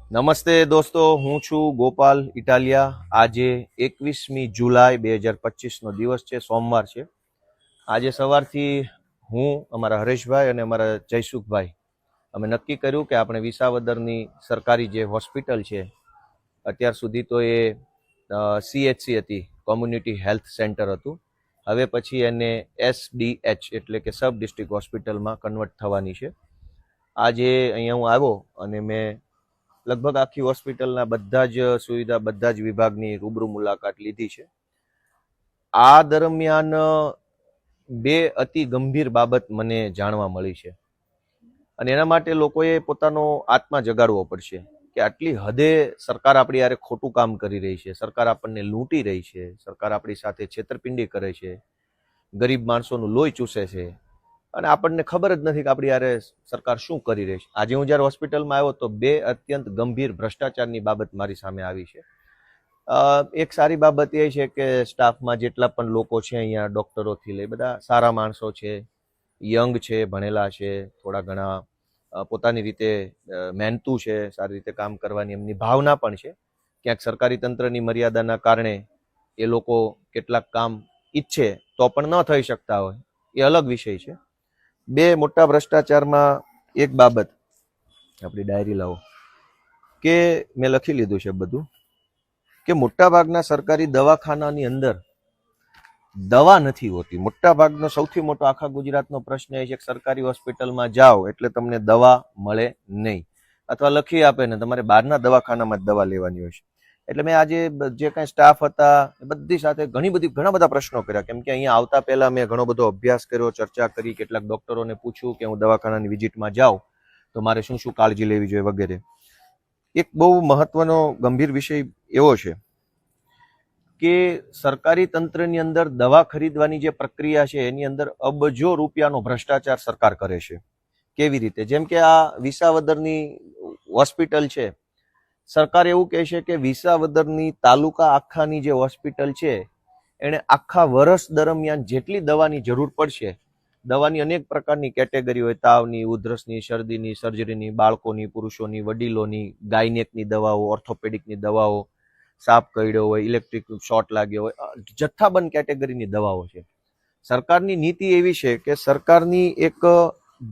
નમસ્તે દોસ્તો, હું છું ગોપાલ ઇટાલિયા. આજે 21મી જુલાઈ 2025નો દિવસ છે, સોમવાર છે. આજે સવારથી હું, અમારા હરેશભાઈ અને અમારા જયસુખભાઈ અમે નક્કી કર્યું કે આપણે વિસાવદરની સરકારી જે હોસ્પિટલ છે, અત્યાર સુધી તો એ CHC હતી, કોમ્યુનિટી હેલ્થ સેન્ટર હતું. હવે પછી એને SDH એટલે કે સબ ડિસ્ટ્રિક્ટ હોસ્પિટલમાં કન્વર્ટ થવાની છે. આજે અહીંયા હું આવ્યો અને મેં લગભગ આખી હોસ્પિટલના બધા જ સુવિધા, બધા જ વિભાગની રૂબરૂ મુલાકાત લીધી છે. આ દરમિયાન બે અતિ ગંભીર બાબત મને જાણવા મળી છે અને એના માટે લોકોએ પોતાનો આત્મા જગાડવો પડશે કે આટલી હદે સરકાર આપણી યારે ખોટું કામ કરી રહી છે, સરકાર આપણને લૂંટી રહી છે, સરકાર આપણી સાથે છેતરપિંડી કરે છે, ગરીબ માણસોનું લોહી ચૂસે છે અને આપણને ખબર જ નથી કે આપણી યારે સરકાર શું કરી રહી છે. આજે હું જ્યારે હોસ્પિટલમાં આવ્યો તો બે અત્યંત ગંભીર ભ્રષ્ટાચારની બાબત મારી સામે આવી છે. એક સારી બાબત એ છે કે સ્ટાફમાં જેટલા પણ લોકો છે અહીંયા, ડોક્ટરોથી લઈ બધા સારા માણસો છે, યંગ છે, ભણેલા છે, થોડા ઘણા પોતાની રીતે મહેનતુ છે, સારી રીતે કામ કરવાની એમની ભાવના પણ છે. ક્યાંક સરકારી તંત્રની મર્યાદાના કારણે એ લોકો કેટલાક કામ ઈચ્છે તો પણ ન થઈ શકતા હોય, એ અલગ વિષય છે. બે મોટા ભ્રષ્ટાચારમાં એક બાબત, આપણી ડાયરી લાવો, કે મેં લખી લીધું છે બધું, કે મોટાભાગના સરકારી દવાખાનાની અંદર દવા નથી હોતી. મોટાભાગનો સૌથી મોટો આખા ગુજરાતનો પ્રશ્ન એ છે કે સરકારી હોસ્પિટલમાં જાઓ એટલે તમને દવા મળે નહીં, અથવા લખી આપે ને તમારે બહારના દવાખાનામાં જ દવા લેવાની હોય છે. એટલે મેં આજે જે કાંઈ સ્ટાફ હતા એ બધી સાથે ઘણા બધા પ્રશ્નો કર્યા, કેમ કે અહીંયા આવતા પહેલા મેં ઘણો બધો અભ્યાસ કર્યો, ચર્ચા કરી, કેટલાક ડોક્ટરોને પૂછ્યું કે હું દવાખાનાની વિઝિટમાં જાઉં તો મારે શું શું કાળજી લેવી જોઈએ વગેરે. એક બહુ મહત્વનો ગંભીર વિષય એવો છે કે સરકારી તંત્રની અંદર દવા ખરીદવાની જે પ્રક્રિયા છે એની અંદર અબજો રૂપિયાનો ભ્રષ્ટાચાર સરકાર કરે છે. કેવી રીતે? જેમ કે આ વિસાવદરની હોસ્પિટલ છે, સરકાર એવું કહે છે કે વિસાવદરની તાલુકા આખાની જે હોસ્પિટલ છે એને આખા વર્ષ દરમિયાન જેટલી દવાની જરૂર પડશે, દવાની અનેક પ્રકારની કેટેગરી હોય, તાવની, ઉધરસની, શરદીની, સર્જરીની, બાળકોની, પુરુષોની, વડીલોની, ગાયનેકની દવાઓ, ઓર્થોપેડિકની દવાઓ, સાપ કરડ્યો હોય, ઇલેક્ટ્રિક શોર્ટ લાગ્યો હોય, જથ્થાબંધ કેટેગરીની દવાઓ છે. સરકારની નીતિ એવી છે કે સરકારની એક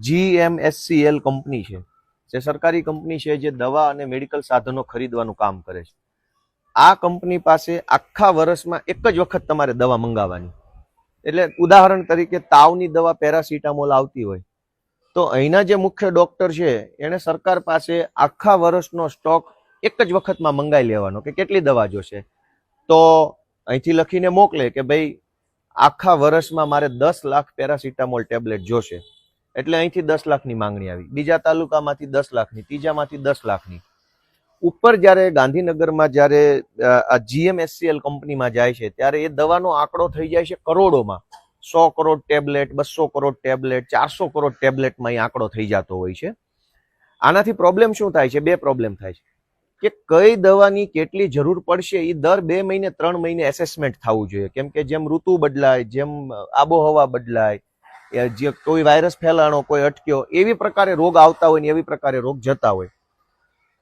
GMSCL કંપની છે, જે સરકારી કંપની છે જે દવા અને મેડિકલ સાધનો ખરીદવાનું કામ કરે છે. આ કંપની પાસે આખા વર્ષમાં એક જ વખત તમારે દવા મંગાવવાની. એટલે ઉદાહરણ તરીકે તાવની દવા પેરાસિટામોલ આવતી હોય તો અહીંના જે મુખ્ય ડોક્ટર છે એને સરકાર પાસે આખા વર્ષનો સ્ટોક એક જ વખતમાં મંગાવી લેવાનો કે કેટલી દવા જોશે, તો અહીંથી લખીને મોકલે કે ભાઈ આખા વર્ષમાં મારે 10 લાખ પેરાસિટામોલ ટેબ્લેટ જોશે, એટલે અહીંથી 10 લાખની માંગણી આવી, બીજા તાલુકામાંથી 10 લાખની, ત્રીજામાંથી 10 લાખની. ઉપર જ્યારે ગાંધીનગરમાં જ્યારે આ GMSCL કંપનીમાં જાય છે ત્યારે એ દવાનો આંકડો થઈ જાય છે કરોડોમાં. 100 કરોડ ટેબ્લેટ, 200 કરોડ ટેબ્લેટ, 400 કરોડ ટેબ્લેટમાં એ આંકડો થઈ જતો હોય છે. આનાથી પ્રોબ્લેમ શું થાય છે? બે પ્રોબ્લેમ થાય છે કે કઈ દવાની કેટલી જરૂર પડશે એ દર 2 મહિને 3 મહિને એસેસમેન્ટ થવું જોઈએ, કેમ કે જેમ ઋતુ બદલાય, જેમ આબોહવા બદલાય, જે કોઈ વાયરસ ફેલાણો, કોઈ અટક્યો, એવી પ્રકારે રોગ આવતા હોય ને એવી પ્રકારે રોગ જતા હોય.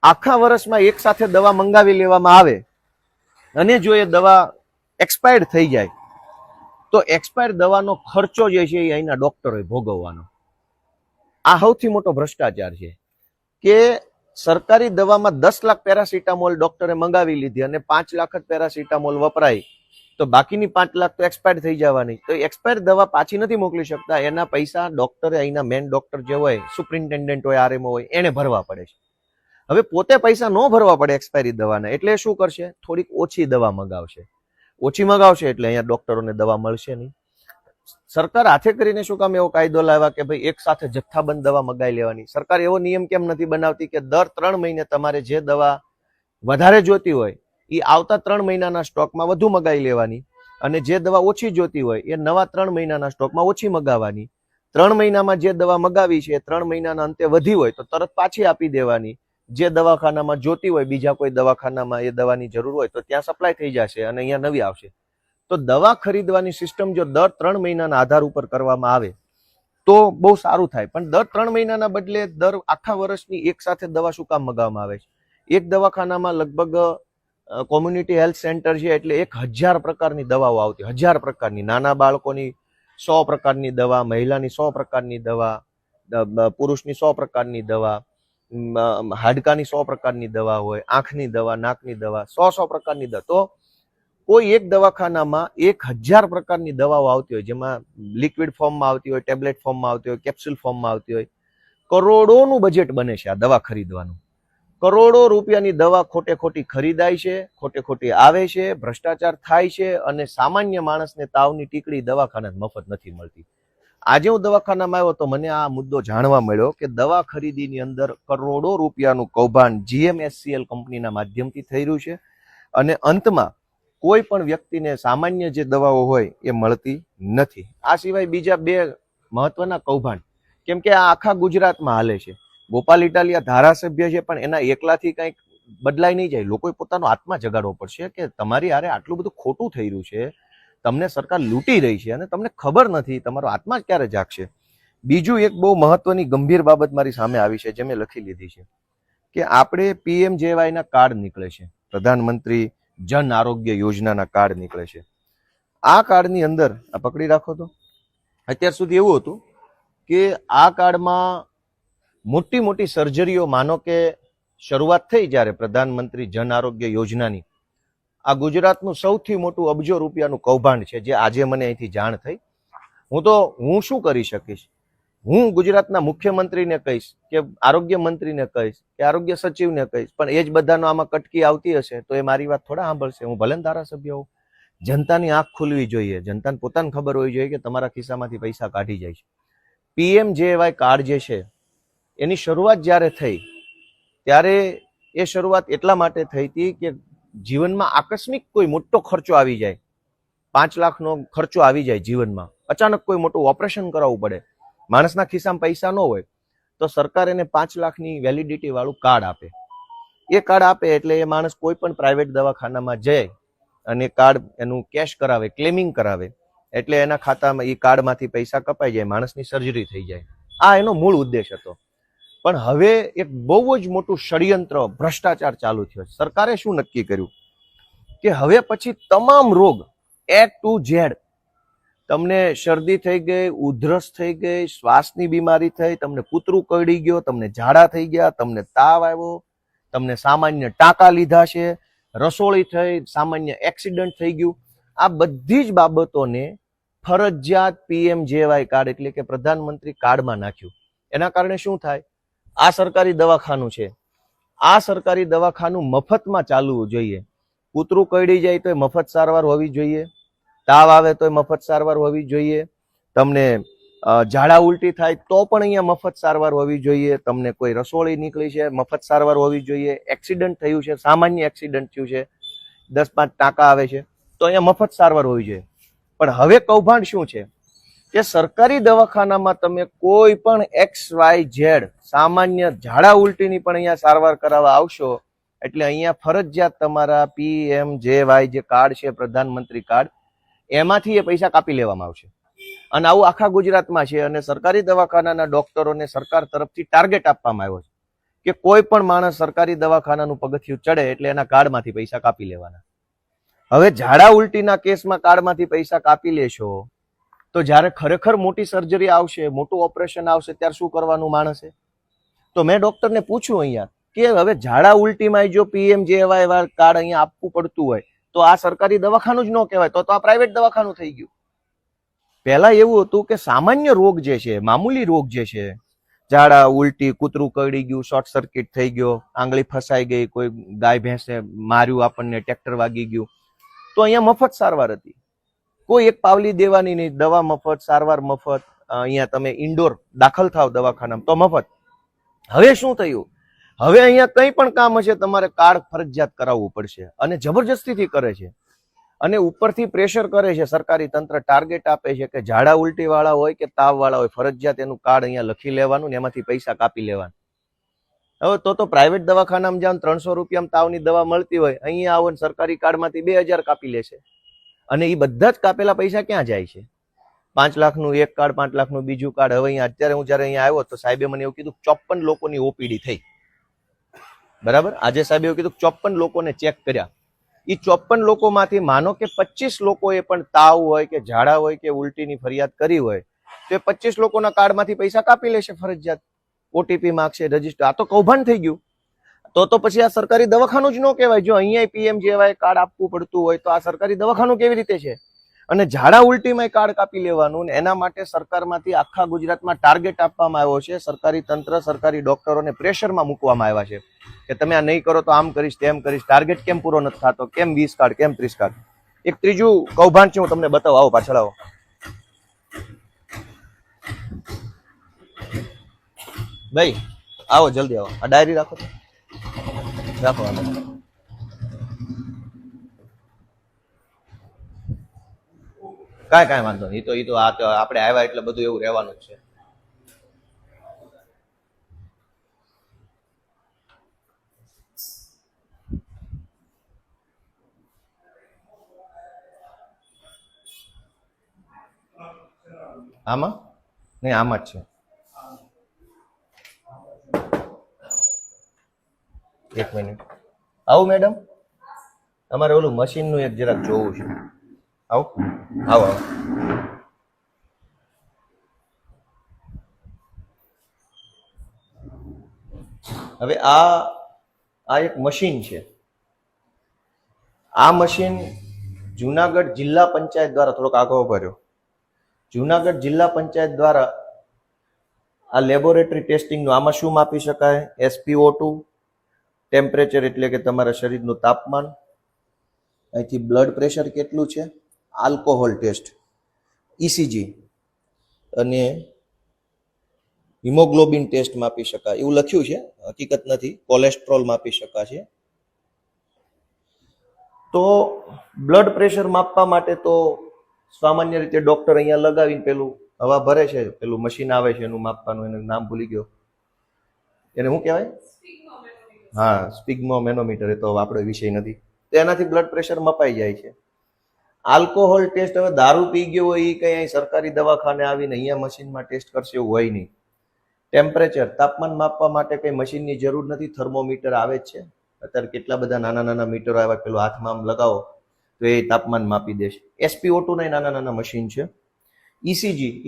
આખા વર્ષમાં એક સાથે દવા મંગાવી લેવામાં આવે અને જો એ દવા એક્સપાયર્ડ થઈ જાય તો એક્સપાયર્ડ દવાનો ખર્ચો જે છે એ અહીંના ડોક્ટરોએ ભોગવવાનો. આ સૌથી મોટો ભ્રષ્ટાચાર છે કે સરકારી દવામાં 10 લાખ પેરાસિટામોલ ડોક્ટરે મંગાવી લીધી અને 5 લાખ જ પેરાસિટામોલ વપરાય તો બાકીની 5 લાખ તો એક્સપાયર્ડ થઈ જવાની. તો એક્સપાયર્ડ દવા પાછી નથી મોકલી શકતા, એના પૈસા ડોક્ટરે, અહીંના મેન ડોક્ટર જે હોય, સુપ્રિન્ટેન્ડન્ટ હોય, RMO હોય, એને ભરવા પડે છે. હવે પોતે પૈસા ન ભરવા પડે એક્સપાયરી દવાના, એટલે શું કરશે? થોડીક ઓછી દવા મગાવશે. ઓછી મગાવશે એટલે અહીંયા ડોક્ટરોને દવા મળશે નહીં. સરકાર હાથે કરીને શું કામ એવો કાયદો લાવ્યા કે ભાઈ એક સાથે જથ્થાબંધ દવા મગાવી લેવાની? સરકાર એવો નિયમ કેમ નથી બનાવતી કે દર 3 મહિને તમારે જે દવા વધારે જોતી હોય એ આવતા 3 મહિનાના સ્ટોકમાં વધુ મગાવી લેવાની, અને જે દવા ઓછી જોતી હોય એ નવા 3 મહિનાના સ્ટોકમાં ઓછી મગાવવાની. 3 મહિનામાં જે દવા મગાવી છે 3 મહિનાના અંતે વધી હોય તો તરત પાછી આપી દેવાની. જે દવાખાનામાં જોતી હોય, બીજા કોઈ દવાખાનામાં એ દવાની જરૂર હોય તો ત્યાં સપ્લાય થઈ જશે અને અહીંયા નવી આવશે. તો દવા ખરીદવાની સિસ્ટમ જો દર 3 મહિનાના આધાર ઉપર કરવામાં આવે તો બહુ સારું થાય. પણ દર 3 મહિનાના બદલે દર આખા વર્ષની એક સાથે દવા શું કામ મગાવવામાં આવે છે? એક દવાખાનામાં લગભગ કોમ્યુનિટી હેલ્થ સેન્ટર છે એટલે 1000 પ્રકારની દવાઓ આવતી, 1000 પ્રકારની. નાના બાળકોની 100 પ્રકારની દવા, મહિલાની 100 પ્રકારની દવા, પુરુષની 100 પ્રકારની દવા, હાડકાની 100 પ્રકારની દવા હોય, આંખની દવા, નાકની દવા, 100 પ્રકારની દવા. તો કોઈ એક દવાખાનામાં 1000 પ્રકારની દવાઓ આવતી હોય, જેમાં લિક્વિડ ફોર્મમાં આવતી હોય, ટેબ્લેટ ફોર્મમાં આવતી હોય, કેપ્સ્યુલ ફોર્મમાં આવતી હોય. કરોડોનું બજેટ બને છે આ દવા ખરીદવાનું. કરોડો રૂપિયાની દવા ખોટે ખોટી ખરીદાય છે, ખોટે ખોટી આવે છે, ભ્રષ્ટાચાર થાય છે અને સામાન્ય માણસને તાવની ટીકડી દવાખાના મફત નથી મળતી. આજે હું દવાખાનામાં આવ્યો તો મને આ મુદ્દો જાણવા મળ્યો કે દવા ખરીદીની અંદર કરોડો રૂપિયાનું કૌભાંડ GMSCL કંપનીના માધ્યમથી થઈ રહ્યું છે અને અંતમાં કોઈ પણ વ્યક્તિને સામાન્ય જે દવાઓ હોય એ મળતી નથી. આ સિવાય બીજા 2 મહત્વના કૌભાંડ, કેમ કે આ આખા ગુજરાતમાં હાલે છે. ગોપાલ ઇટાલિયા ધારાસભ્ય છે પણ એના એકલાથી કંઈક બદલાઈ નહીં જાય. લોકોએ પોતાનો આત્મા જગાડવો પડશે કે તમારી હારે આટલું બધું ખોટું થઈ રહ્યું છે, તમને સરકાર લૂંટી રહી છે અને તમને ખબર નથી, તમારો આત્મા જ ક્યારે જાગશે. બીજું એક બહુ મહત્વની ગંભીર બાબત મારી સામે આવી છે જે મેં લખી લીધી છે કે આપણે PMJY ના કાર્ડ નીકળે છે, પ્રધાનમંત્રી જન આરોગ્ય યોજનાના કાર્ડ નીકળે છે. આ કાર્ડની અંદર આ પકડી રાખો તો અત્યાર સુધી એવું હતું કે આ કાર્ડમાં મોટી મોટી સર્જરીઓ, માનો કે શરૂઆત થઈ જ્યારે પ્રધાનમંત્રી જન આરોગ્ય યોજનાની, આ ગુજરાતનું સૌથી મોટું અબજો રૂપિયાનું કૌભાંડ છે જે આજે મને અહીંથી જાણ થઈ. હું શું કરી શકીશ? હું ગુજરાતના મુખ્યમંત્રીને કહીશ કે આરોગ્ય મંત્રીને કહીશ કે આરોગ્ય સચિવને કહીશ, પણ એ જ બધાનો આમાં કટકી આવતી હશે તો એ મારી વાત થોડા સાંભળશે. હું ભલે ધારાસભ્ય હોઉં, જનતાની આંખ ખુલવી જોઈએ, જનતાને પોતાને ખબર હોવી જોઈએ કે તમારા ખિસ્સામાંથી પૈસા કાઢી જાય છે. PMJY કાર્ડ જે છે એની શરૂઆત જ્યારે થઈ ત્યારે એ શરૂઆત એટલા માટે થઈ હતી કે જીવનમાં આકસ્મિક કોઈ મોટો ખર્ચો આવી જાય, 5 લાખનો ખર્ચો આવી જાય જીવનમાં, અચાનક કોઈ મોટું ઓપરેશન કરાવવું પડે, માણસના ખિસ્સામાં પૈસા ન હોય તો સરકાર એને 5 લાખની વેલિડિટી વાળું કાર્ડ આપે. એ કાર્ડ આપે એટલે એ માણસ કોઈ પણ પ્રાઇવેટ દવાખાનામાં જાય અને કાર્ડ એનું કેશ કરાવે, ક્લેમિંગ કરાવે એટલે એના ખાતામાં એ કાર્ડમાંથી પૈસા કપાઈ જાય, માણસની સર્જરી થઈ જાય. આ એનો મૂળ ઉદ્દેશ હતો. પણ હવે એક બહુ જ મોટું ષડયંત્ર, ભ્રષ્ટાચાર ચાલુ થયો. સરકારે શું નક્કી કર્યું કે હવે પછી તમામ રોગ A to Z, તમને શરદી થઈ ગઈ, ઉધરસ થઈ ગઈ, શ્વાસની બીમારી થઈ, તમને કૂતરું કરડી ગયો, તમને ઝાડા થઈ ગયા, તમને તાવ આવ્યો, તમને સામાન્ય ટાંકા લીધા છે, રસોળી થઈ, સામાન્ય એક્સિડન્ટ થઈ ગયું, આ બધી જ બાબતોને ફરજિયાત PMJY કાર્ડ એટલે કે પ્રધાનમંત્રી કાર્ડમાં નાખ્યું. એના કારણે શું થાય? આ સરકારી દવાખાનું છે, આ સરકારી દવાખાનું મફતમાં ચાલવું જોઈએ. કૂતરું કરડી જાય તો મફત સારવાર હોવી જોઈએ, તાવ આવે તો મફત સારવાર હોવી જોઈએ, તમને ઝાડા ઉલટી થાય તો પણ અહીંયા મફત સારવાર હોવી જોઈએ, તમને કોઈ રસોળી નીકળી છે મફત સારવાર હોવી જોઈએ, એક્સિડન્ટ થયું છે, સામાન્ય એક્સિડન્ટ થયું છે, 10-5 ટાંકા આવે છે તો અહીંયા મફત સારવાર હોવી જોઈએ. પણ હવે કૌભાંડ શું છે કે સરકારી દવાખાનામાં તમે કોઈ પણ XYZ સામાન્ય ઝાડા ઉલટીની પણ અહીંયા સારવાર કરાવવા આવશો એટલે અહીંયા ફરજિયાત તમારા PMJY જે કાર્ડ છે, પ્રધાનમંત્રી કાર્ડ, એમાંથી એ પૈસા કાપી લેવામાં આવશે. અને આવું આખા ગુજરાતમાં છે અને સરકારી દવાખાનાના ડોક્ટરોને સરકાર તરફથી ટાર્ગેટ આપવામાં આવ્યો છે કે કોઈ પણ માણસ સરકારી દવાખાનાનું પગથિયું ચડે એટલે એના કાર્ડમાંથી પૈસા કાપી લેવાના. હવે ઝાડા ઉલટીના કેસમાં કાર્ડમાંથી પૈસા કાપી લેશો તો જ્યારે ખરેખર મોટી સર્જરી આવશે, મોટું ઓપરેશન આવશે ત્યારે શું કરવાનું માણસે? તો મેં ડોક્ટરને પૂછ્યું અહીંયા કે હવે ઝાડા ઉલટીમાં જો PMJY કાર્ડ અહીંયા આપવું પડતું હોય તો આ સરકારી દવાખાનું જ ન કહેવાય, તો આ પ્રાઇવેટ દવાખાનું થઈ ગયું. પહેલા એવું હતું કે સામાન્ય રોગ જે છે, મામૂલી રોગ જે છે, ઝાડા ઉલટી, કૂતરું કરડી ગયું, શોર્ટ સર્કિટ થઈ ગયો, આંગળી ફસાઈ ગઈ, કોઈ ગાય ભેંસે માર્યું, આપણને ટ્રેક્ટર વાગી ગયું, તો અહીંયા મફત સારવાર હતી. કોઈ એક પાવલી દેવાની નહીં, દવા મફત, સારવાર મફત. અહીંયા તમે ઇન્ડોર દાખલ થાવ દવાખાનામાં તો મફત. હવે શું થયું? હવે અહીંયા કંઈ પણ કામ હશે તમારે કાર્ડ ફરજિયાત કરાવવું પડશે અને જબરજસ્તીથી કરે છે અને ઉપરથી પ્રેશર કરે છે. સરકારી તંત્ર ટાર્ગેટ આપે છે કે ઝાડા ઉલટી વાળા હોય કે તાવ વાળા હોય ફરજિયાત એનું કાર્ડ અહીંયા લખી લેવાનું ને એમાંથી પૈસા કાપી લેવાનું. હવે તો પ્રાઇવેટ દવાખાનામાં જાવ 300 રૂપિયામાં તાવની દવા મળતી હોય, અહીંયા આવો ને સરકારી કાર્ડમાંથી 2000 કાપી લેશે. અને એ બધા જ કાપેલા પૈસા ક્યાં જાય છે? 5 લાખનું એક કાર્ડ, 5 લાખનું બીજું કાર્ડ. હવે અહીંયા અત્યારે હું જયારે અહીંયા આવ્યો તો સાહેબે મને એવું કીધું 54 લોકોની OPD થઈ. બરાબર. આજે સાહેબ એવું કીધું 54 લોકોને ચેક કર્યા. એ 54 લોકોમાંથી માનો કે 25 લોકોએ પણ તાવ હોય કે ઝાડા હોય કે ઉલટીની ફરિયાદ કરી હોય તો એ 25 લોકોના કાર્ડમાંથી પૈસા કાપી લેશે ફરજિયાત. ઓટીપી માંગશે, રજીસ્ટર. આ તો કૌભાંડ થઈ ગયું. તો પછી આ સરકારી દવાખાનું જ ન કહેવાય. જો અહીંયા પીએમજેવાય કાર્ડ આપવું પડતું હોય તો આ સરકારી દવાખાનું કેવી રીતે છે? અને ઝાડા ઉલટીમાં કાર્ડ કાપી લેવાનું. એના માટે સરકારમાંથી આખા ગુજરાતમાં ટાર્ગેટ આપવામાં આવ્યો છે. સરકારી તંત્ર, સરકારી ડોક્ટરોને પ્રેશરમાં મૂકવામાં આવ્યા છે કે તમે આ નહીં કરો તો આમ કરીશ, તેમ કરીશ. ટાર્ગેટ કેમ પૂરો નથી થતો? કેમ 20 કાર્ડ, કેમ 30 કાર્ડ? એક ત્રીજું કૌભાંડ છે, હું તમને બતાવું. આવો પાછળ આવો. ભાઈ આવો, જલ્દી આવો. આ ડાયરી રાખો તો રાખો. કાંઈ વાંધો નહીં. એ તો આપણે આવ્યા એટલે બધું એવું રહેવાનું જ છે. આમાં નહીં, આમાં જ છે. એક મિનિટ. આવું મેડમ, તમારે ઓલું મશીનનું એક જરાક જોવું છે. આવો આવો આવો. હવે આ એક મશીન છે. આ મશીન જુનાગઢ જિલ્લા પંચાયત દ્વારા, થોડોક આગળ ભર્યો, જુનાગઢ જિલ્લા પંચાયત દ્વારા આ લેબોરેટરી ટેસ્ટિંગનું. આમાં શું માપી શકાય? SpO2, ટેમ્પરેચર એટલે કે તમારા શરીરનું તાપમાન, અહીંથી બ્લડ પ્રેશર કેટલું છે, આલ્કોહોલ ટેસ્ટ, ECG અને હિમોગ્લોબિન ટેસ્ટ માપી શકાય. એવું લખ્યું છે, હકીકત નથી. કોલેસ્ટ્રોલ માપી શકાશે. તો બ્લડ પ્રેશર માપવા માટે તો સામાન્ય રીતે ડોક્ટર અહીંયા લગાવીને પેલું હવા ભરે છે, પેલું મશીન આવે છે એનું માપવાનું, એનું નામ ભૂલી ગયો, એને શું કહેવાય? હા, સ્પિગ્મોમેનોમીટર. એ તો આપણો વિષય નથી. તો એનાથી બ્લડ પ્રેશર મપાઈ જાય છે. આલ્કોહોલ ટેસ્ટ, હવે દારૂ પી ગયો હોય એ કઈ સરકારી દવાખાને આવીને અહીંયા મશીનમાં ટેસ્ટ કરશે એવું હોય નહીં. ટેમ્પરેચર, તાપમાન માપવા માટે કઈ મશીનની જરૂર નથી. થર્મોમીટર આવે જ છે અત્યારે. કેટલા બધા નાના નાના મીટરો આવ્યા, પેલું હાથમાં આમ લગાવો તો એ તાપમાન માપી દેશે. SpO2 ના નાના નાના મશીન છે.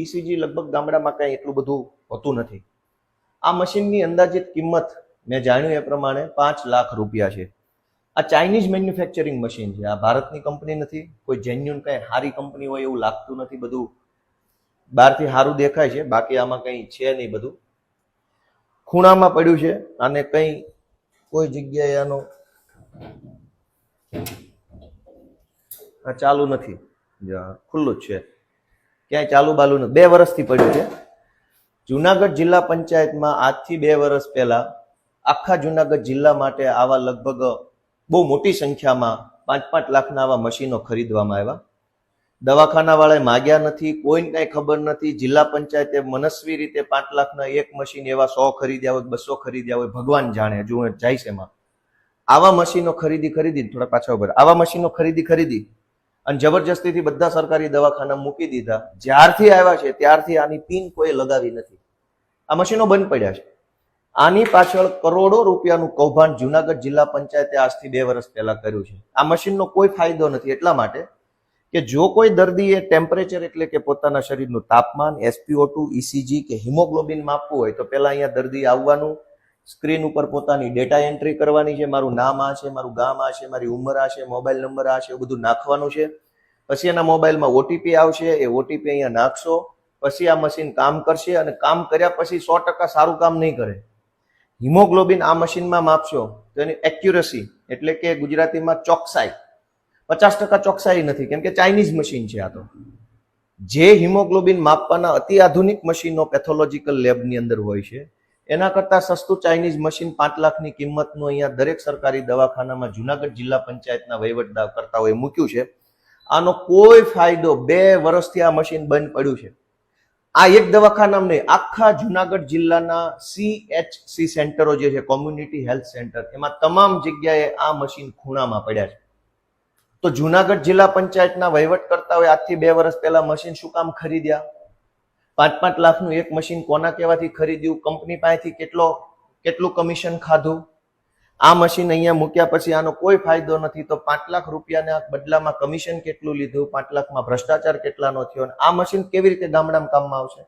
ECG લગભગ ગામડામાં કઈ એટલું બધું હોતું નથી. આ મશીનની અંદાજિત કિંમત મેં જાણ્યું એ પ્રમાણે 5 લાખ રૂપિયા છે. આ ચાઇનીઝ મેન્યુફેક્ચરિંગ મશીન છે. આ ભારતની કંપની નથી. કોઈ જેન્યુન કઈ સારી કંપની હોય એવું લાગતું નથી. બધું બહારથી સારું દેખાય છે, બાકી આમાં કઈ છે નહીં. બધું ખૂણામાં પડ્યું છે. આને કઈ કોઈ જગ્યાએ આનો ચાલુ નથી, ખુલ્લું જ છે, ક્યાંય ચાલુ બાલુ નથી. 2 વર્ષથી પડ્યું છે. જુનાગઢ જિલ્લા પંચાયતમાં આજથી 2 વર્ષ પહેલા આખા જુનાગઢ જિલ્લા માટે આવા લગભગ બહુ મોટી સંખ્યામાં 5-5 લાખના આવા મશીનો ખરીદવામાં આવ્યા. દવાખાના વાળાએ માગ્યા નથી, કોઈને કઈ ખબર નથી. જિલ્લા પંચાયતે મનસ્વી રીતે 5 લાખના એક મશીન એવા 100 ખરીદ્યા હોય, 200 ખરીદ્યા હોય, ભગવાન જાણે. હજુ જાય છે એમાં. આવા મશીનો ખરીદી થોડા પાછા ઉપર, આવા મશીનો ખરીદી અને જબરજસ્તીથી બધા સરકારી દવાખાના મૂકી દીધા. જ્યારથી આવ્યા છે ત્યારથી આની પિન કોઈ લગાવી નથી. આ મશીનો બંધ પડ્યા છે. આની પાછળ કરોડો રૂપિયાનું કૌભાંડ જુનાગઢ જિલ્લા પંચાયતે આજથી 2 વર્ષ પહેલા કર્યું છે. આ મશીનનો કોઈ ફાયદો નથી, એટલા માટે કે જો કોઈ દર્દીએ ટેમ્પરેચર એટલે કે પોતાના શરીરનું તાપમાન, SpO2, ECG કે હિમોગ્લોબિન માપવું હોય તો પહેલા અહીંયા દર્દી આવવાનું, સ્ક્રીન ઉપર પોતાની ડેટા એન્ટ્રી કરવાની છે. મારું નામ આ છે, મારું ગામ આ છે, મારી ઉંમર આ છે, મોબાઈલ નંબર આ છે, એવું બધું નાખવાનું છે. પછી એના મોબાઈલમાં OTP આવશે, એ OTP અહીંયા નાખશો. પછી આ મશીન કામ કરશે અને કામ કર્યા પછી 100% સારું કામ નહીં કરે. હિમોગ્લોબિન આ મશીનમાં માપશો તો એની એક્યુરસી એટલે કે ગુજરાતીમાં ચોકસાઈ 50% ચોકસાઈ નથી, કેમ કે ચાઇનીઝ મશીન છે આ તો. જે હિમોગ્લોબિન માપવાના અતિ આધુનિક મશીનો પેથોલોજીકલ લેબની અંદર હોય છે, એના કરતા સસ્તું ચાઇનીઝ મશીન 5 લાખની કિંમતનું અહીંયા દરેક સરકારી દવાખાનામાં જુનાગઢ જિલ્લા પંચાયતના વહીવટદાર કરતાઓએ મૂક્યું છે. આનો કોઈ ફાયદો 2 વર્ષથી આ મશીન બંધ પડ્યું છે. આ એક દવાખાનામાં નહીં, આખા જુનાગઢ જિલ્લાના CHC સેન્ટરો જે છે, કોમ્યુનિટી હેલ્થ સેન્ટર, એમાં તમામ જગ્યાએ આ મશીન ખૂણામાં પડ્યા છે. તો જુનાગઢ જિલ્લા પંચાયતના વહીવટકર્તાઓએ આજથી 2 વર્ષ પહેલા મશીન શું કામ ખરીદ્યા? 5-5 લાખનું એક મશીન કોના કહેવાથી ખરીદ્યું? કંપની પાસેથી કેટલું કમિશન ખાધું? આ મશીન અહીંયા મૂક્યા પછી આનો કોઈ ફાયદો નથી, તો 5 લાખ રૂપિયાના બદલામાં કમિશન કેટલું લીધું, 5 લાખમાં ભ્રષ્ટાચાર કેટલાનો થયો, અને આ મશીન કેવી રીતે ગામડામાં કામમાં આવશે?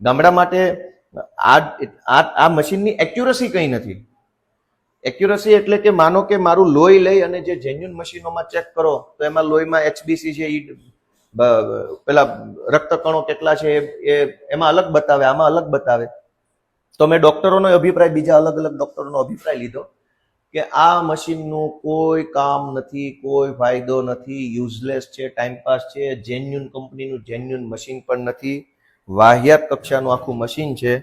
ગામડા માટે આ મશીનની એક્યુરસી કઈ નથી. એક્યુરસી એટલે કે માનો કે મારું લોહી લઈ અને જે જેન્યુન મશીનોમાં ચેક કરો તો એમાં લોહીમાં HbC છે, પેલા રક્તકણો કેટલા છે એ એમાં અલગ બતાવે, આમાં અલગ બતાવે. તો મેં ડોક્ટરોનો અભિપ્રાય, બીજા અલગ અલગ ડોક્ટરોનો અભિપ્રાય લીધો કે આ મશીનનું કોઈ કામ નથી, કોઈ ફાયદો નથી, યુઝલેસ છે, ટાઈમપાસ છે, જેન્યુન કંપનીનું જેન્યુન મશીન પણ નથી, વાહિયાત કક્ષાનું આખું મશીન છે.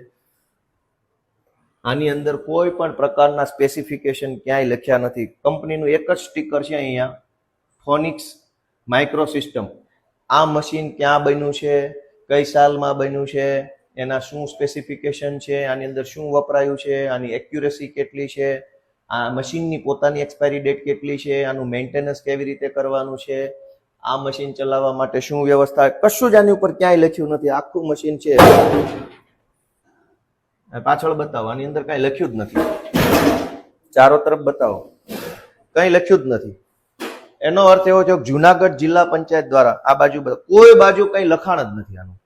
આની અંદર કોઈ પણ પ્રકારના સ્પેસિફિકેશન ક્યાંય લખ્યા નથી. કંપનીનું એક જ સ્ટીકર છે અહીંયા, ફોનિક્સ માઇક્રો સિસ્ટમ. આ મશીન ક્યાં બન્યું છે, કઈ સાલમાં બન્યું છે, એના શું સ્પેસિફિકેશન છે, આની અંદર શું વપરાયું છે, આની એક્યુરેસી કેટલી છે, આ મશીનની પોતાની એક્સપાયરી ડેટ કેટલી છે, આનું મેન્ટેનન્સ કેવી રીતે કરવાનું છે, આ મશીન ચલાવવા માટે શું વ્યવસ્થા, કશું જ આની ઉપર ક્યાંય લખ્યું નથી. આખું મશીન છે, પાછળ બતાવો, આની અંદર કઈ લખ્યું જ નથી. ચારો તરફ બતાવો, કઈ લખ્યું જ નથી. એનો અર્થ એવો છે કે જુનાગઢ જિલ્લા પંચાયત દ્વારા આ બાજુ કોઈ બાજુ કઈ લખાણ જ નથી આનું.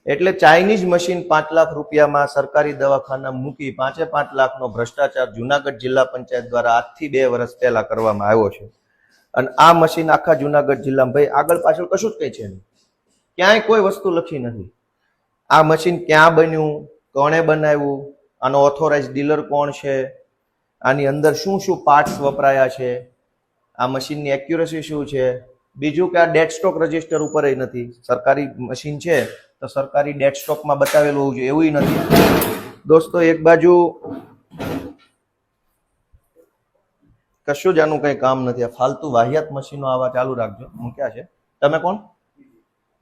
એટલે ચાઇનીઝ મશીન 5 લાખ રૂપિયામાં સરકારી દવાખાના મૂકી 5 લાખનો ભ્રષ્ટાચાર જુનાગઢ જિલ્લા પંચાયત દ્વારા આજથી 2 વર્ષ પહેલા કરવામાં આવ્યો છે. અને આ મશીન આખા જુનાગઢ જિલ્લામાં, ભાઈ આગળ પાછળ કશું જ કઈ છે નહીં, ક્યાંય કોઈ વસ્તુ લખી નથી. આ મશીન ક્યાં બન્યું, કોણે બનાવ્યું, આનો ઓથોરાઇઝ ડીલર કોણ છે, આની અંદર શું શું પાર્ટ્સ વપરાયા છે, આ મશીનની એક્યુરેસી શું છે. બીજું કે આ ડેડ સ્ટોક રજિસ્ટર ઉપર નથી. સરકારી મશીન છે તો સરકારી ડેડ સ્ટોકમાં બતાવેલું હોવું જોઈએ, એવું નથી. દોસ્તો, એક બાજુ કશું જ આનું કઈ કામ નથી. આ ફાલતુ વાહિયાત મશીનો આવા ચાલુ રાખજો. મૂક્યા છે. તમે કોણ?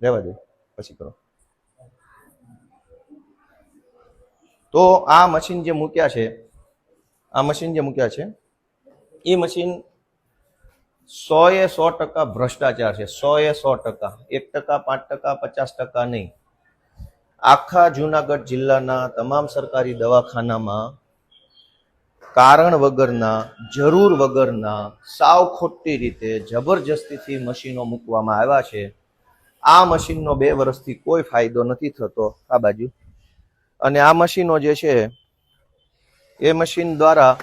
રહેવા દે, પછી કરો. તો આ મશીન જે મૂક્યા છે, એ મશીન 100% ભ્રષ્ટાચાર છે. 100%, 1%, 5%, 50% નહીં. આખા જુનાગઢ જિલ્લાના તમામ સરકારી દવાખાનામાં કારણ વગરના, જરૂર વગરના, સાવ ખોટી રીતે જબરજસ્તીથી મશીનો મૂકવામાં આવ્યા છે. આ મશીનનો 2 વર્ષથી કોઈ ફાયદો નથી થતો. આ બાજુ. અને આ મશીનો જે છે એ મશીન દ્વારા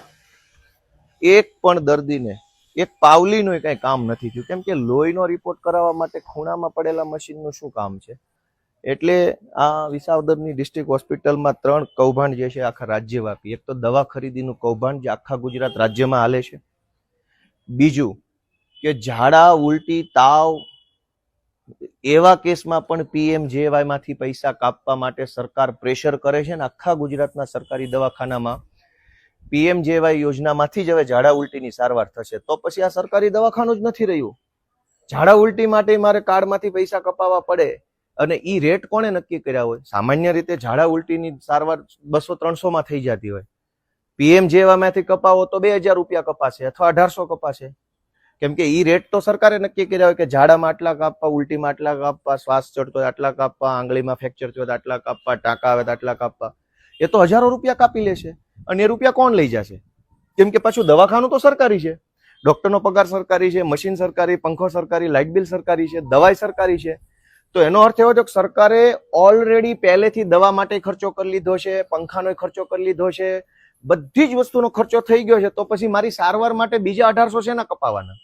એક પણ દર્દીને એક પાવલીનું કઈ કામ નથી થયું. કેમ કે લોહીનો રિપોર્ટ કરાવવા માટે ખૂણામાં પડેલા મશીનનું શું કામ છે? એટલે આ વિસાવદરની ડિસ્ટ્રિક્ટ હોસ્પિટલમાં 3 કૌભાંડ જે છે આખા રાજ્યવ્યાપી. એક તો દવા ખરીદીનું કૌભાંડ જે આખા ગુજરાત રાજ્યમાં હાલે છે. બીજું કે ઝાડા, ઉલટી, તાવ એવા કેસમાં પણ PMJY માંથી પૈસા કાપવા માટે સરકાર પ્રેશર કરે છે ને આખા ગુજરાતના સરકારી દવાખાનામાં PMJY યોજનામાંથી જ હવે ઝાડા ઉલટીની સારવાર થશે. તો પછી આ સરકારી દવાખાનું જ નથી રહ્યું. ઝાડા ઉલટી માટે મારે કાર્ડમાંથી પૈસા કપાવવા પડે, અને ઈ રેટ કોણે નક્કી કર્યા હોય? સામાન્ય રીતે ઝાડા ઉલટીની સારવાર 200-300 માં થઈ જતી હોય. PMJY માંથી કપાવો તો 2000 રૂપિયા કપાશે અથવા 1800 કપાશે. કેમ કે ઈ રેટ તો સરકારે નક્કી કર્યા હોય કે ઝાડામાં આટલા કાપવા, ઉલટીમાં આટલા કાપવા, શ્વાસ ચડતો હોય આટલા કાપવા, આંગળીમાં ફ્રેક્ચર થયો આટલા કાપવા, ટાંકા આવે આટલા કાપવા. એ તો હજારો રૂપિયા કાપી લેશે. અને એ રૂપિયા કોણ લઈ જશે? કેમ કે પાછું દવાખાનું તો સરકારી છે, ડોક્ટરનો પગાર સરકારી છે, મશીન સરકારી, પંખો સરકારી, લાઇટ બિલ સરકારી છે, દવાઈ સરકારી છે. તો એનો અર્થ એવો છે કે સરકારે ઓલરેડી પહેલેથી દવા માટે ખર્ચો કરી લીધો છે, પંખાનો ખર્ચો કરી લીધો છે, બધી જ વસ્તુનો ખર્ચો થઈ ગયો છે. તો પછી મારી સારવાર માટે બીજા 1800 છે ના કપાવાના?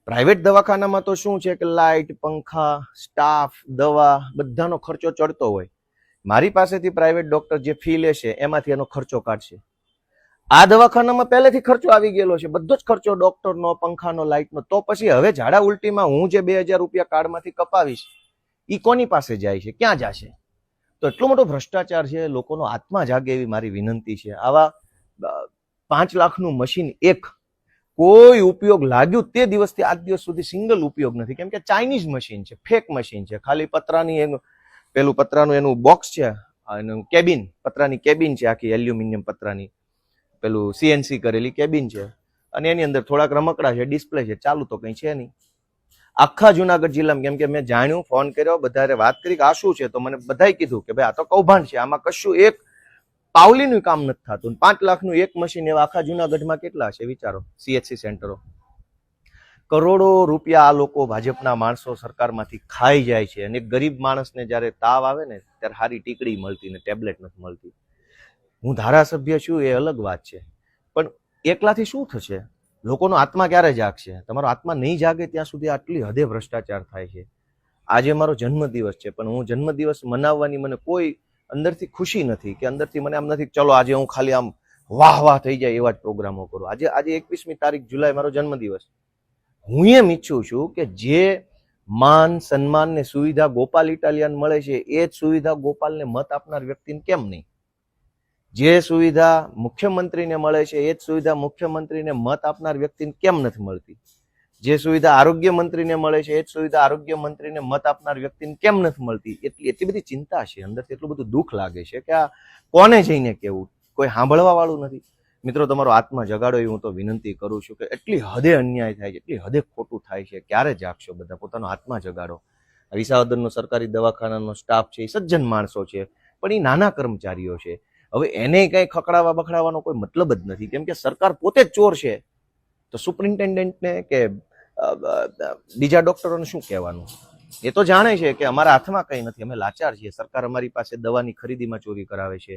પ્રાઇવેટ દવાખાનામાં તો શું છે કે લાઇટ, પંખા, સ્ટાફ, દવા બધાનો ખર્ચો ચડતો હોય. મારી પાસેથી પ્રાઇવેટ ડોક્ટર જે ફી લે છે એમાંથી એનો ખર્ચો કાઢશે. આ દવાખાનામાં પહેલેથી ખર્ચો આવી ગયેલો છે, બધો જ ખર્ચો ડોક્ટરનો, પંખાનો, લાઇટનો. તો પછી હવે ઝાડા ઉલટીમાં હું જે 2000 રૂપિયા કાર્ડમાંથી કપાવીશ ઈ કોની પાસે જાય છે, ક્યાં જશે? તો એટલો મોટો ભ્રષ્ટાચાર છે. લોકોનો આત્મા જાગે એવી મારી વિનંતી છે. આવા 5 લાખનું મશીન એક કોઈ ઉપયોગ લાગ્યું તે દિવસથી આજ દિવસ સુધી સિંગલ ઉપયોગ નથી. કેમ કે ચાઇનીઝ મશીન છે, ફેક મશીન છે. ખાલી પતરાની પેલું પતરાનું એનું બોક્સ છે, એનું કેબિન, પતરાની કેબિન છે, આખી એલ્યુમિનિયમ પતરાની પેલું CNC કરેલી કેબિન છે, અને એની અંદર થોડાક રમકડા છે, ડિસ્પ્લે છે, ચાલુ તો કઈ છે નહીં. આખા જુનાગઢ જિલ્લામાં, કેમ કે મેં જાણ્યું, ફોન કર્યો, બધારે વાત કરી કે આ શું છે, તો મને બધાએ કીધું કે ભાઈ આ તો કૌભાંડ છે, આમાં કશું એક પાવલીનું કામ નથી થતું. 5 લાખનું એક મશીન એવા આખા જુનાગઢમાં કેટલા છે વિચારો, CHC સેન્ટરો. કરોડો રૂપિયા આ લોકો ભાજપના માણસો સરકારમાંથી ખાઈ જાય છે, અને ગરીબ માણસને જ્યારે તાવ આવે ને ત્યારે સારી ટીકડી મળતી ને ટેબ્લેટ નથી મળતી. હું ધારાસભ્ય છું એ અલગ વાત છે, પણ એકલાથી શું થશે? લોકોનો આત્મા ક્યારે જાગશે? તમારો આત્મા નહીં જાગે ત્યાં સુધી આટલી હદે ભ્રષ્ટાચાર થાય છે. આજે મારો જન્મદિવસ છે, પણ હું જન્મદિવસ મનાવવાની મને કોઈ અંદરથી ખુશી નથી, કે અંદરથી મને આમ નથી ચલો આજે હું ખાલી આમ વાહ થઈ જાય એવા જ પ્રોગ્રામો કરું. આજે 21મી તારીખ જુલાઈ મારો જન્મદિવસ. હું એમ ઈચ્છું છું કે જે માન સન્માન ને સુવિધા ગોપાલ ઇટાલિયન મળે છે એ જ સુવિધા ગોપાલને મત આપનાર વ્યક્તિને કેમ નહીં? જે સુવિધા મુખ્યમંત્રીને મળે છે એ જ સુવિધા મુખ્યમંત્રીને મત આપનાર વ્યક્તિને કેમ નથી મળતી? જે સુવિધા આરોગ્ય મંત્રીને મળે છે એ જ સુવિધા આરોગ્ય મંત્રીને મત આપનાર વ્યક્તિને કેમ નથી મળતી? એટલી બધી ચિંતા છે અંદરથી, એટલું બધું દુઃખ લાગે છે કે આ કોને જઈને કેવું, કોઈ સાંભળવા વાળું નથી. મિત્રો, તમારો આત્મા જગાડો એ હું તો વિનંતી કરું છું કે એટલી હદે અન્યાય થાય છે, એટલી હદે ખોટું થાય છે. ક્યારે જાગશો બધા? પોતાનો આત્મા જગાડો. વિસાવદરનો સરકારી દવાખાનાનો સ્ટાફ છે એ સજ્જન માણસો છે, પણ એ નાના કર્મચારીઓ છે. હવે એને કંઈ ખકડાવા બખડાવવાનો કોઈ મતલબ જ નથી, કેમ કે સરકાર પોતે જ ચોર છે. તો સુપ્રિન્ટેન્ડન્ટને કે બીજા ડોક્ટરોને શું કહેવાનું? એ તો જાણે છે કે અમારા હાથમાં કંઈ નથી, અમે લાચાર છીએ. સરકાર અમારી પાસે દવાની ખરીદીમાં ચોરી કરાવે છે,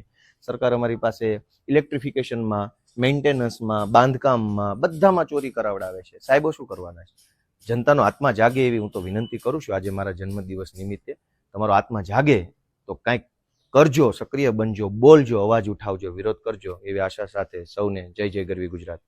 સરકાર અમારી પાસે ઇલેક્ટ્રિફિકેશનમાં, મેન્ટેનન્સમાં, બાંધકામમાં, બધામાં ચોરી કરાવડાવે છે. સાહેબો શું કરવાના છે? જનતાનો આત્મા જાગે એવી હું તો વિનંતી કરું છું આજે મારા જન્મદિવસ નિમિત્તે. તમારો આત્મા જાગે તો કંઈક કરજો, સક્રિય બનજો, બોલજો, અવાજ ઉઠાવજો, વિરોધ કરજો એવી આશા સાથે સૌને જય જય ગરવી ગુજરાત.